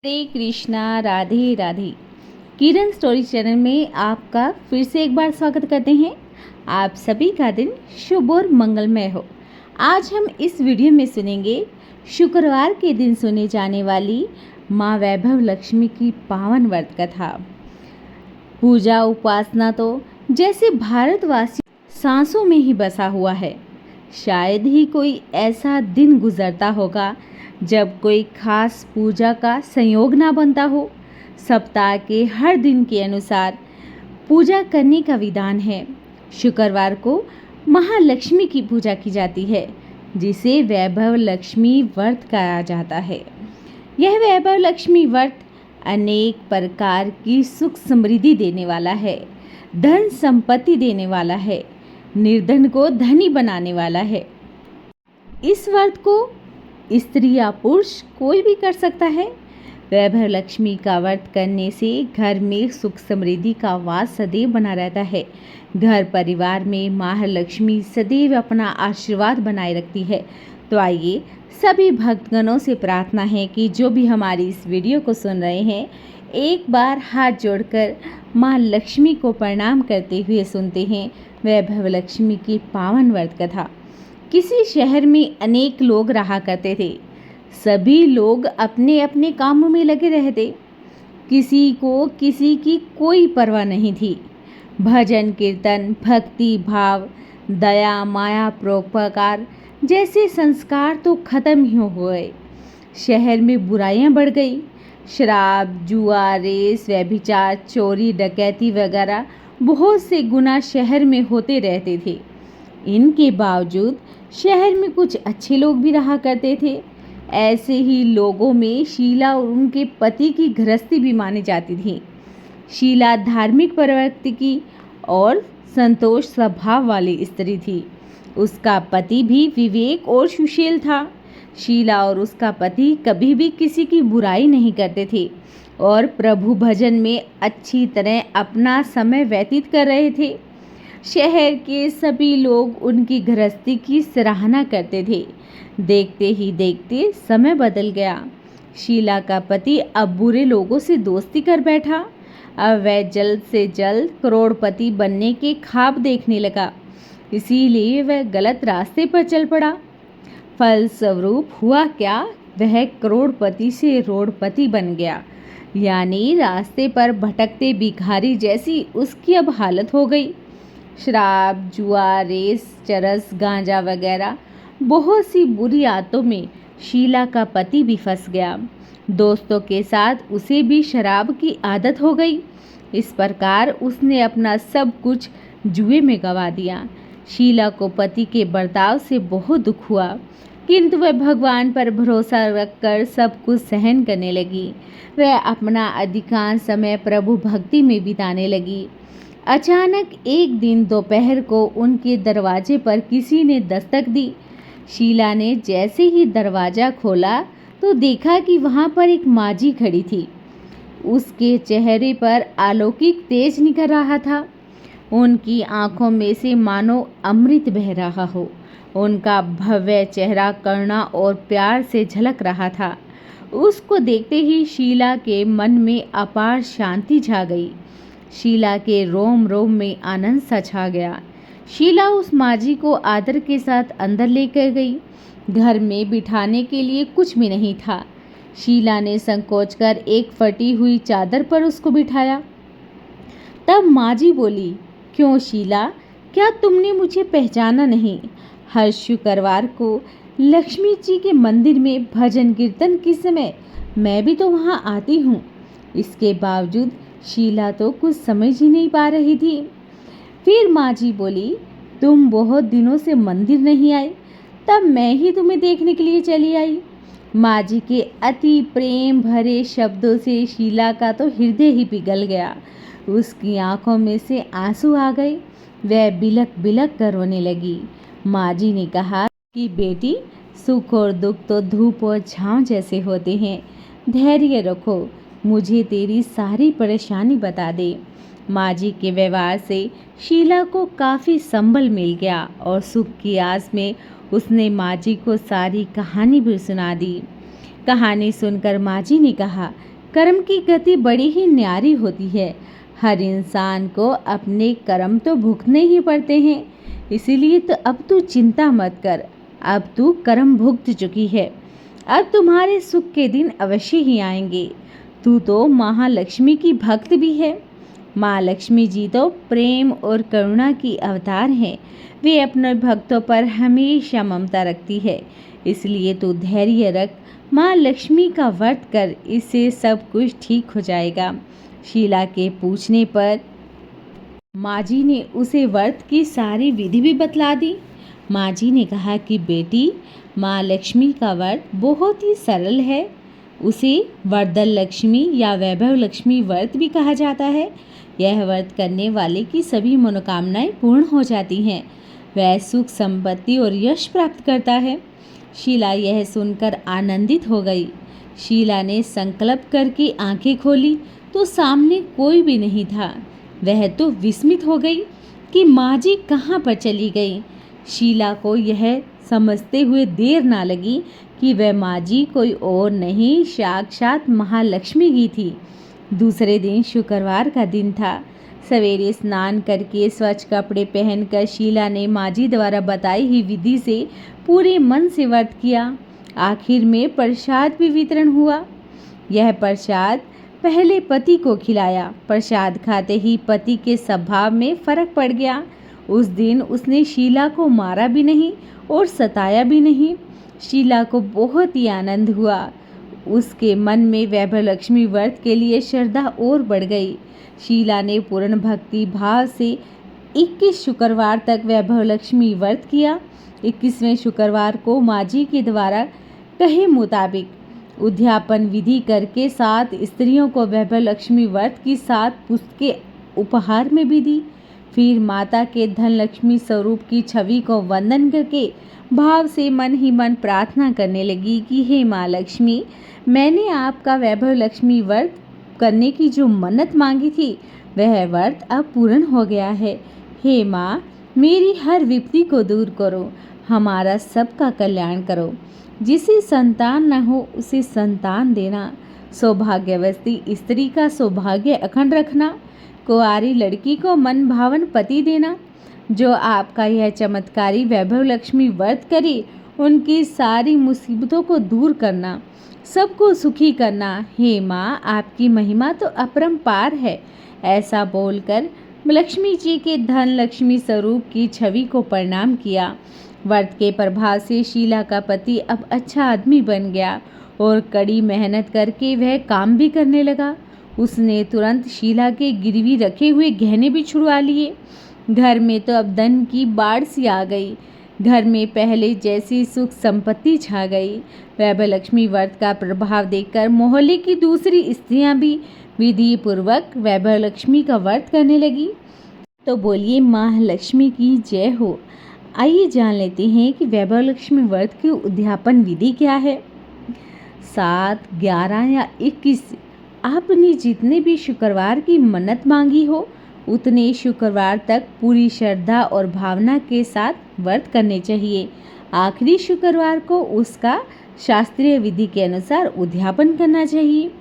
हरे कृष्णा, राधे राधे। किरण story channel में आपका फिर से एक बार स्वागत करते हैं। आप सभी का दिन शुभ और मंगलमय हो। आज हम इस वीडियो में सुनेंगे शुक्रवार के दिन सुने जाने वाली माँ वैभव लक्ष्मी की पावन व्रत कथा। पूजा उपासना तो जैसे भारतवासी सांसों में ही बसा हुआ है। शायद ही कोई ऐसा दिन गुजरता होगा जब कोई खास पूजा का संयोग ना बनता हो। सप्ताह के हर दिन के अनुसार पूजा करने का विधान है। शुक्रवार को महालक्ष्मी की पूजा की जाती है, जिसे वैभव लक्ष्मी व्रत कहा जाता है। यह वैभव लक्ष्मी व्रत अनेक प्रकार की सुख समृद्धि देने वाला है, धन संपत्ति देने वाला है, निर्धन को धनी बनाने वाला है। इस व्रत को स्त्री या पुरुष कोई भी कर सकता है। वैभव लक्ष्मी का व्रत करने से घर में सुख समृद्धि का वास सदैव बना रहता है। घर परिवार में महालक्ष्मी सदैव अपना आशीर्वाद बनाए रखती है। तो आइए सभी भक्तगणों से प्रार्थना है कि जो भी हमारी इस वीडियो को सुन रहे हैं, एक बार हाथ जोड़कर माँ लक्ष्मी को प्रणाम करते हुए सुनते हैं वैभव लक्ष्मी की पावन व्रत कथा। किसी शहर में अनेक लोग रहा करते थे। सभी लोग अपने अपने कामों में लगे रहते। किसी को किसी की कोई परवाह नहीं थी। भजन कीर्तन, भक्ति भाव, दया माया परोपकार जैसे संस्कार तो खत्म ही हो गए। शहर में बुराइयां बढ़ गई। शराब, जुआ, रेस, व्यभिचार, चोरी, डकैती वगैरह बहुत से गुनाह शहर में होते रहते थे। इनके बावजूद शहर में कुछ अच्छे लोग भी रहा करते थे। ऐसे ही लोगों में शीला और उनके पति की गृहस्थी भी मानी जाती थी। शीला धार्मिक प्रवृत्ति की और संतोष स्वभाव वाली स्त्री थी। उसका पति भी विवेक और सुशील था। शीला और उसका पति कभी भी किसी की बुराई नहीं करते थे और प्रभु भजन में अच्छी तरह अपना समय व्यतीत कर रहे थे। शहर के सभी लोग उनकी गृहस्थी की सराहना करते थे। देखते ही देखते समय बदल गया। शीला का पति अब बुरे लोगों से दोस्ती कर बैठा। अब वह जल्द से जल्द करोड़पति बनने के ख्वाब देखने लगा। इसीलिए वह गलत रास्ते पर चल पड़ा। फलस्वरूप हुआ क्या, वह करोड़पति से रोड़पति बन गया। यानी रास्ते पर भटकते भिखारी जैसी उसकी अब हालत हो गई। शराब, जुआ, रेस, चरस, गांजा वगैरह बहुत सी बुरी आदतों में शीला का पति भी फंस गया। दोस्तों के साथ उसे भी शराब की आदत हो गई। इस प्रकार उसने अपना सब कुछ जुए में गंवा दिया। शीला को पति के बर्ताव से बहुत दुख हुआ, किंतु वह भगवान पर भरोसा रखकर सब कुछ सहन करने लगी। वह अपना अधिकांश समय प्रभु भक्ति में बिताने लगी। अचानक एक दिन दोपहर को उनके दरवाजे पर किसी ने दस्तक दी। शीला ने जैसे ही दरवाज़ा खोला तो देखा कि वहाँ पर एक माजी खड़ी थी। उसके चेहरे पर अलौकिक तेज निकल रहा था। उनकी आंखों में से मानो अमृत बह रहा हो। उनका भव्य चेहरा करुणा और प्यार से झलक रहा था। उसको देखते ही शीला के मन में अपार शांति छा गई। शीला के रोम रोम में आनंद सा छा गया। शीला उस माजी को आदर के साथ अंदर लेकर गई। घर में बिठाने के लिए कुछ भी नहीं था। शीला ने संकोच कर एक फटी हुई चादर पर उसको बिठाया। तब माजी बोली, क्यों शीला, क्या तुमने मुझे पहचाना नहीं? हर शुक्रवार को लक्ष्मी जी के मंदिर में भजन कीर्तन के समय मैं भी तो वहाँ आती हूँ। इसके बावजूद शीला तो कुछ समझ ही नहीं पा रही थी। फिर माँ जी बोली, तुम बहुत दिनों से मंदिर नहीं आई, तब मैं ही तुम्हें देखने के लिए चली आई। माँ जी के अति प्रेम भरे शब्दों से शीला का तो हृदय ही पिघल गया। उसकी आंखों में से आंसू आ गए। वह बिलक बिलक कर रोने लगी। माँ जी ने कहा कि बेटी, सुख और दुख तो धूप और छांव जैसे होते हैं। धैर्य रखो, मुझे तेरी सारी परेशानी बता दे। माँ जी के व्यवहार से शीला को काफ़ी संबल मिल गया और सुख की आस में उसने माँ जी को सारी कहानी भी सुना दी। कहानी सुनकर माँ जी ने कहा, कर्म की गति बड़ी ही न्यारी होती है। हर इंसान को अपने कर्म तो भुगतने ही पड़ते हैं, इसीलिए तो अब तू चिंता मत कर। अब तू कर्म भुगत चुकी है, अब तुम्हारे सुख के दिन अवश्य ही आएंगे। तू तो महालक्ष्मी की भक्त भी है। माँ लक्ष्मी जी तो प्रेम और करुणा की अवतार हैं। वे अपने भक्तों पर हमेशा ममता रखती है, इसलिए तू धैर्य रख। माँ लक्ष्मी का व्रत कर, इससे सब कुछ ठीक हो जाएगा। शीला के पूछने पर माँ जी ने उसे व्रत की सारी विधि भी बतला दी। माँ जी ने कहा कि बेटी, माँ लक्ष्मी का व्रत बहुत ही सरल है। उसे वरदल लक्ष्मी या वैभव लक्ष्मी व्रत भी कहा जाता है। यह व्रत करने वाले की सभी मनोकामनाएं पूर्ण हो जाती हैं। वह सुख, संपत्ति और यश प्राप्त करता है। शीला यह सुनकर आनंदित हो गई। शीला ने संकल्प करके आंखें खोली तो सामने कोई भी नहीं था। वह तो विस्मित हो गई कि माँ जी कहाँ पर चली गई। शीला को यह समझते हुए देर ना लगी कि वह माँ जी कोई और नहीं, साक्षात महालक्ष्मी ही थी। दूसरे दिन शुक्रवार का दिन था। सवेरे स्नान करके स्वच्छ कपड़े पहनकर शीला ने माँ जी द्वारा बताई हुई विधि से पूरे मन से व्रत किया। आखिर में प्रसाद भी वितरण हुआ। यह प्रसाद पहले पति को खिलाया। प्रसाद खाते ही पति के स्वभाव में फर्क पड़ गया। उस दिन उसने शीला को मारा भी नहीं और सताया भी नहीं। शीला को बहुत ही आनंद हुआ। उसके मन में वैभव लक्ष्मी व्रत के लिए श्रद्धा और बढ़ गई। शीला ने पूर्ण भक्ति भाव से 21 शुक्रवार तक वैभव लक्ष्मी व्रत किया। 21वें शुक्रवार को माँ जी के द्वारा कहे मुताबिक उद्यापन विधि करके 7 स्त्रियों को वैभव लक्ष्मी व्रत की 7 पुस्तकें उपहार में भी दी। फिर माता के धन लक्ष्मी स्वरूप की छवि को वंदन करके भाव से मन ही मन प्रार्थना करने लगी कि हे माँ लक्ष्मी, मैंने आपका वैभव लक्ष्मी व्रत करने की जो मन्नत मांगी थी वह व्रत अब पूर्ण हो गया है। हे माँ, मेरी हर विपत्ति को दूर करो, हमारा सबका कल्याण करो। जिसे संतान न हो उसे संतान देना, सौभाग्यवती स्त्री का सौभाग्य अखंड रखना, कुंवारी लड़की को मन भावन पति देना। जो आपका यह चमत्कारी वैभव लक्ष्मी व्रत करे उनकी सारी मुसीबतों को दूर करना, सबको सुखी करना। हे माँ, आपकी महिमा तो अपरंपार है। ऐसा बोलकर लक्ष्मी जी के धन लक्ष्मी स्वरूप की छवि को प्रणाम किया। व्रत के प्रभाव से शीला का पति अब अच्छा आदमी बन गया और कड़ी मेहनत करके वह काम भी करने लगा। उसने तुरंत शीला के गिरवी रखे हुए गहने भी छुड़वा लिए। घर में तो अब धन की बाढ़ सी आ गई। घर में पहले जैसी सुख संपत्ति छा गई। वैभव लक्ष्मी व्रत का प्रभाव देखकर मोहल्ले की दूसरी स्त्रियां भी विधि पूर्वक वैभव लक्ष्मी का व्रत करने लगी। तो बोलिए माँ लक्ष्मी की जय हो। आइए जान लेते हैं कि वैभव लक्ष्मी व्रत की उद्यापन विधि क्या है। 7, 11 या 21 आपने जितने भी शुक्रवार की मन्नत मांगी हो उतने शुक्रवार तक पूरी श्रद्धा और भावना के साथ व्रत करने चाहिए। आखिरी शुक्रवार को उसका शास्त्रीय विधि के अनुसार उद्यापन करना चाहिए।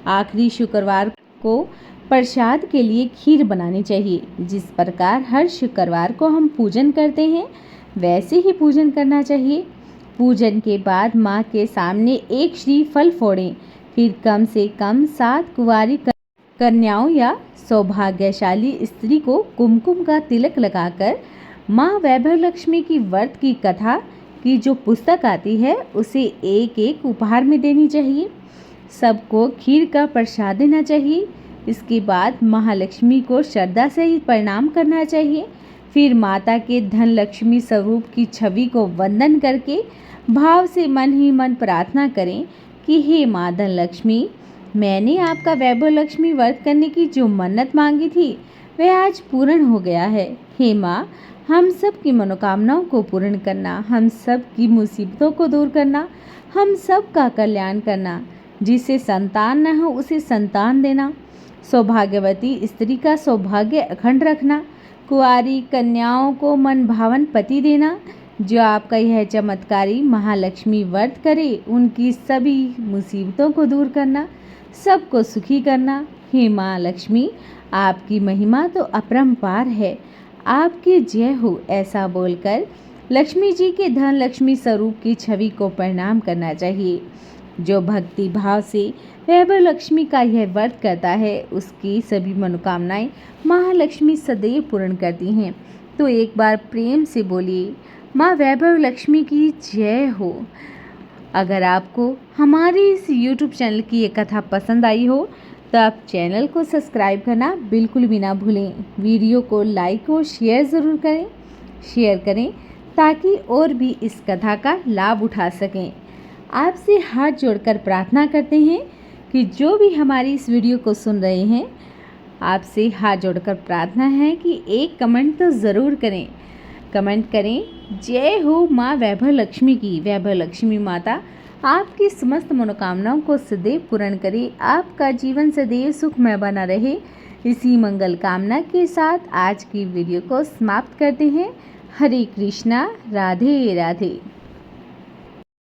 आखिरी शुक्रवार को प्रसाद के लिए खीर बनानी चाहिए। जिस प्रकार हर शुक्रवार को हम पूजन करते हैं वैसे ही पूजन करना चाहिए। पूजन के बाद माँ के सामने एक श्रीफल फोड़ें। फिर कम से कम 7 कुंवारी कन्याओं या सौभाग्यशाली स्त्री को कुमकुम का तिलक लगाकर माँ वैभव लक्ष्मी की व्रत की कथा की जो पुस्तक आती है उसे एक एक उपहार में देनी चाहिए। सबको खीर का प्रसाद देना चाहिए। इसके बाद महालक्ष्मी को श्रद्धा से ही प्रणाम करना चाहिए। फिर माता के धन लक्ष्मी स्वरूप की छवि को वंदन करके भाव से मन ही मन प्रार्थना करें कि हे माँ धन लक्ष्मी, मैंने आपका वैभव लक्ष्मी व्रत करने की जो मन्नत मांगी थी वह आज पूर्ण हो गया है। हे माँ, हम सब की मनोकामनाओं को पूर्ण करना, हम सब की मुसीबतों को दूर करना, हम सब का कल्याण करना। जिसे संतान न हो उसे संतान देना, सौभाग्यवती स्त्री का सौभाग्य अखंड रखना, कुंवारी कन्याओं को मन भावन पति देना, जो आपका यह चमत्कारी महालक्ष्मी व्रत करे उनकी सभी मुसीबतों को दूर करना, सबको सुखी करना। हे माँ लक्ष्मी, आपकी महिमा तो अपरंपार है, आपकी जय हो। ऐसा बोलकर लक्ष्मी जी के धन लक्ष्मी स्वरूप की छवि को प्रणाम करना चाहिए। जो भक्ति भाव से वैभव लक्ष्मी का यह व्रत करता है उसकी सभी मनोकामनाएं महालक्ष्मी सदैव पूर्ण करती हैं। तो एक बार प्रेम से बोलिए, माँ वैभव लक्ष्मी की जय हो। अगर आपको हमारी इस YouTube चैनल की ये कथा पसंद आई हो तो आप चैनल को सब्सक्राइब करना बिल्कुल भी ना भूलें। वीडियो को लाइक और शेयर ज़रूर करें। शेयर करें ताकि और भी इस कथा का लाभ उठा सकें। आपसे हाथ जोड़कर प्रार्थना करते हैं कि जो भी हमारी इस वीडियो को सुन रहे हैं, आपसे हाथ जोड़कर प्रार्थना है कि एक कमेंट तो ज़रूर करें। कमेंट करें, जय हो माँ वैभव लक्ष्मी की। वैभव लक्ष्मी माता आपकी समस्त मनोकामनाओं को सदैव पूर्ण करे, आपका जीवन सदैव सुखमय बना रहे। इसी मंगल कामना के साथ आज की वीडियो को समाप्त करते हैं। हरे कृष्णा, राधे राधे।